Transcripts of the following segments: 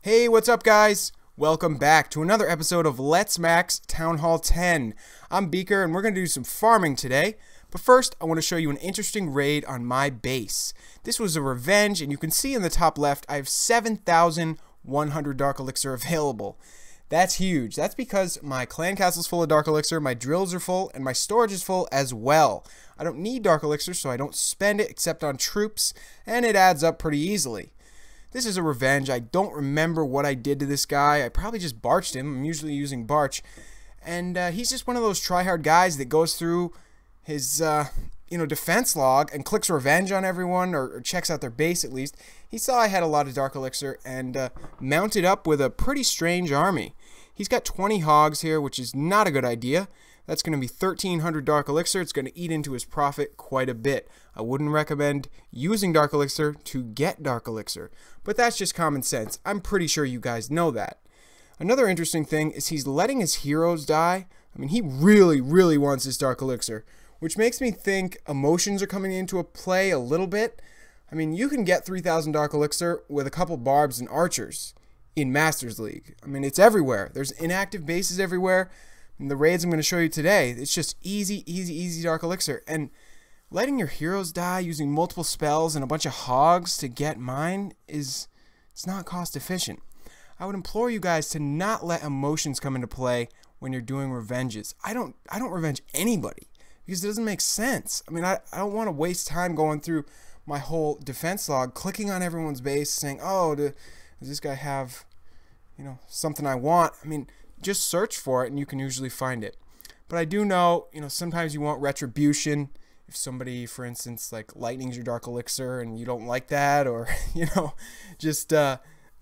Hey, what's up guys? Welcome back to another episode of Let's Max Town Hall 10. I'm Beaker and we're going to do some farming today. But first, I want to show you an interesting raid on my base. This was a revenge and you can see in the top left I have 7,100 Dark Elixir available. That's huge. That's because my clan castle's full of Dark Elixir, my drills are full, and my storage is full as well. I don't need Dark Elixir, so I don't spend it except on troops, and it adds up pretty easily. This is a revenge. I don't remember what I did to this guy. I probably just barched him. I'm usually using barch. And he's just one of those try-hard guys that goes through his defense log and clicks revenge on everyone, or checks out their base at least. He saw I had a lot of Dark Elixir and mounted up with a pretty strange army. He's got 20 hogs here, which is not a good idea. That's going to be 1,300 Dark Elixir. It's going to eat into his profit quite a bit. I wouldn't recommend using Dark Elixir to get Dark Elixir, but that's just common sense. I'm pretty sure you guys know that. Another interesting thing is he's letting his heroes die. I mean, he really wants his Dark Elixir, which makes me think emotions are coming into a play a little bit. I mean, you can get 3,000 Dark Elixir with a couple barbs and archers in Masters League. I mean, it's everywhere. There's inactive bases everywhere. And the raids I'm going to show you today, it's just easy Dark Elixir. And letting your heroes die using multiple spells and a bunch of hogs to get mine it's not cost efficient. I would implore you guys to not let emotions come into play when you're doing revenges. I don't revenge anybody because it doesn't make sense. I mean, I don't want to waste time going through my whole defense log, clicking on everyone's base, saying, oh, does this guy have, something I want? I mean, just search for it and you can usually find it. But I do know, sometimes you want retribution. If somebody, for instance, like lightnings your Dark Elixir and you don't like that, or, just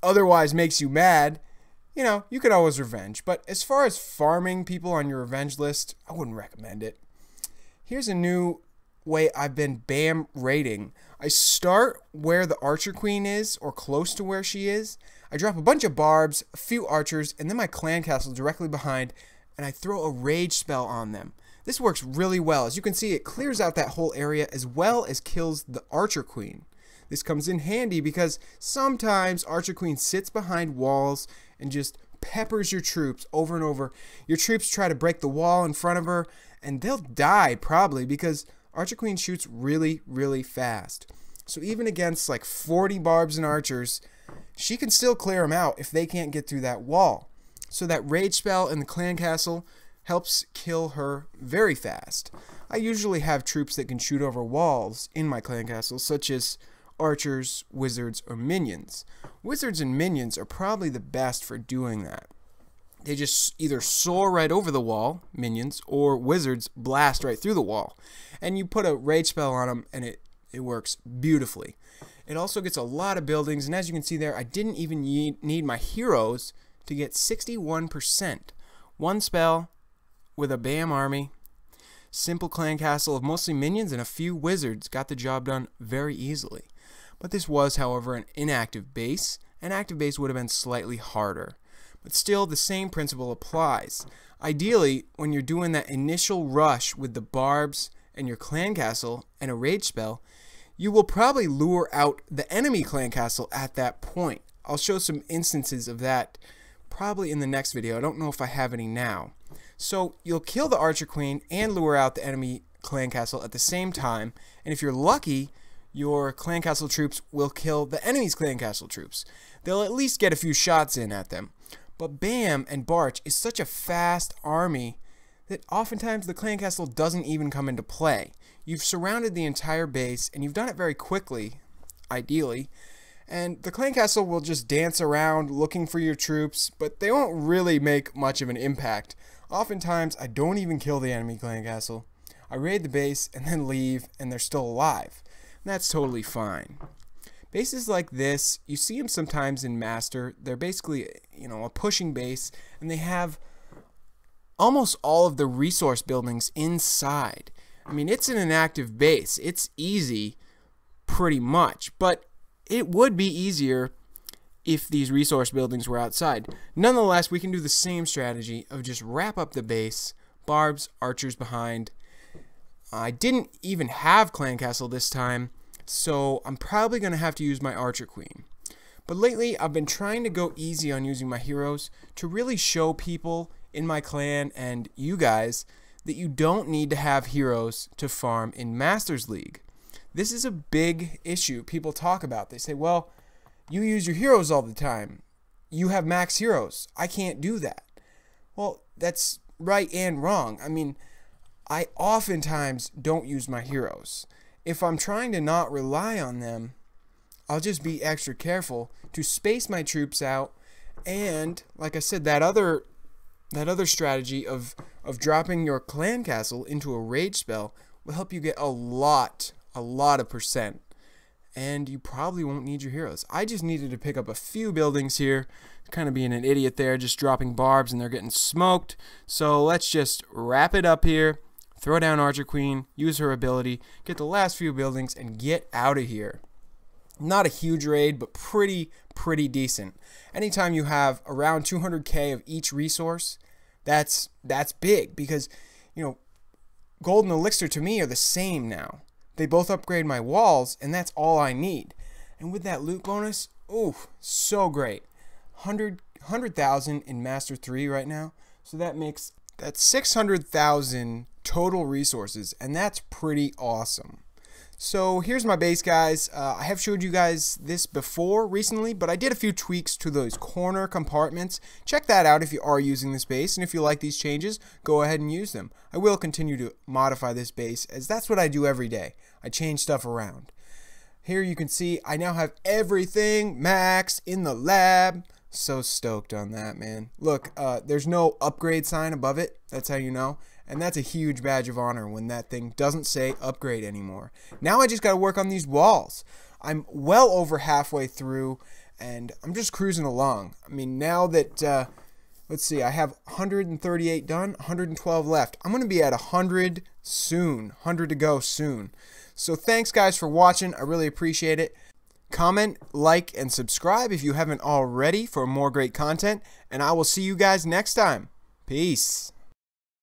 otherwise makes you mad, you can always revenge. But as far as farming people on your revenge list, I wouldn't recommend it. Here's a new way I've been BAM raiding. I start where the Archer Queen is, or close to where she is. I drop a bunch of barbs, a few archers, and then my clan castle directly behind, and I throw a rage spell on them. This works really well. As you can see, it clears out that whole area as well as kills the Archer Queen. This comes in handy because sometimes Archer Queen sits behind walls and just peppers your troops over and over. Your troops try to break the wall in front of her, and they'll die probably because Archer Queen shoots really fast. So even against like 40 barbs and archers, she can still clear them out if they can't get through that wall. So that rage spell in the clan castle helps kill her very fast. I usually have troops that can shoot over walls in my clan castle, such as archers, wizards, or minions. Wizards and minions are probably the best for doing that. They just either soar right over the wall, minions, or wizards blast right through the wall. And you put a rage spell on them and it works beautifully. It also gets a lot of buildings, and as you can see there, I didn't even need my heroes to get 61%. One spell with a BAM army, simple clan castle of mostly minions and a few wizards got the job done very easily. But this was, however, an inactive base. An active base would have been slightly harder. But still, the same principle applies. Ideally, when you're doing that initial rush with the barbs and your clan castle and a rage spell, you will probably lure out the enemy clan castle at that point. I'll show some instances of that probably in the next video. I don't know if I have any now. So you'll kill the Archer Queen and lure out the enemy clan castle at the same time. And if you're lucky, your clan castle troops will kill the enemy's clan castle troops. They'll at least get a few shots in at them. But BAM and Barch is such a fast army that oftentimes the clan castle doesn't even come into play. You've surrounded the entire base, and you've done it very quickly, ideally, and the clan castle will just dance around looking for your troops, but they won't really make much of an impact. Oftentimes, I don't even kill the enemy clan castle. I raid the base and then leave, and they're still alive. And that's totally fine. Bases like this, you see them sometimes in Master. They're basically, a pushing base, and they have almost all of the resource buildings inside. I mean, it's an inactive base. It's easy, pretty much, but it would be easier if these resource buildings were outside. Nonetheless, we can do the same strategy of just wrap up the base, barbs, archers behind. I didn't even have clan castle this time, so I'm probably going to have to use my Archer Queen. But lately, I've been trying to go easy on using my heroes to really show people in my clan and you guys that you don't need to have heroes to farm in Masters League. This is a big issue people talk about. They say, well, you use your heroes all the time. You have max heroes. I can't do that. Well, that's right and wrong. I mean, I oftentimes don't use my heroes. If I'm trying to not rely on them, I'll just be extra careful to space my troops out. And like I said, that other strategy of dropping your clan castle into a rage spell will help you get a lot of percent. And you probably won't need your heroes. I just needed to pick up a few buildings here. Kind of being an idiot there, just dropping barbs and they're getting smoked. So let's just wrap it up here. Throw down Archer Queen, use her ability, get the last few buildings, and get out of here. Not a huge raid, but pretty decent. Anytime you have around 200k of each resource, that's big because, you know, gold and elixir to me are the same now. They both upgrade my walls, and that's all I need. And with that loot bonus, ooh, so great. 100,000 in Master 3 right now, so that's 600,000 total resources, and that's pretty awesome. So here's my base, guys. I have showed you guys this before recently, but I did a few tweaks to those corner compartments. Check that out if you are using this base, and if you like these changes, go ahead and use them. I will continue to modify this base, as that's what I do every day. I change stuff around. Here you can see I now have everything maxed in the lab. So stoked on that, man. Look, there's no upgrade sign above it. That's how you know. And that's a huge badge of honor when that thing doesn't say upgrade anymore. Now I just got to work on these walls. I'm well over halfway through, and I'm just cruising along. I mean, now that, let's see, I have 138 done, 112 left. I'm going to be at 100 soon, 100 to go soon. So thanks, guys, for watching. I really appreciate it. Comment, like, and subscribe if you haven't already for more great content, and I will see you guys next time. Peace.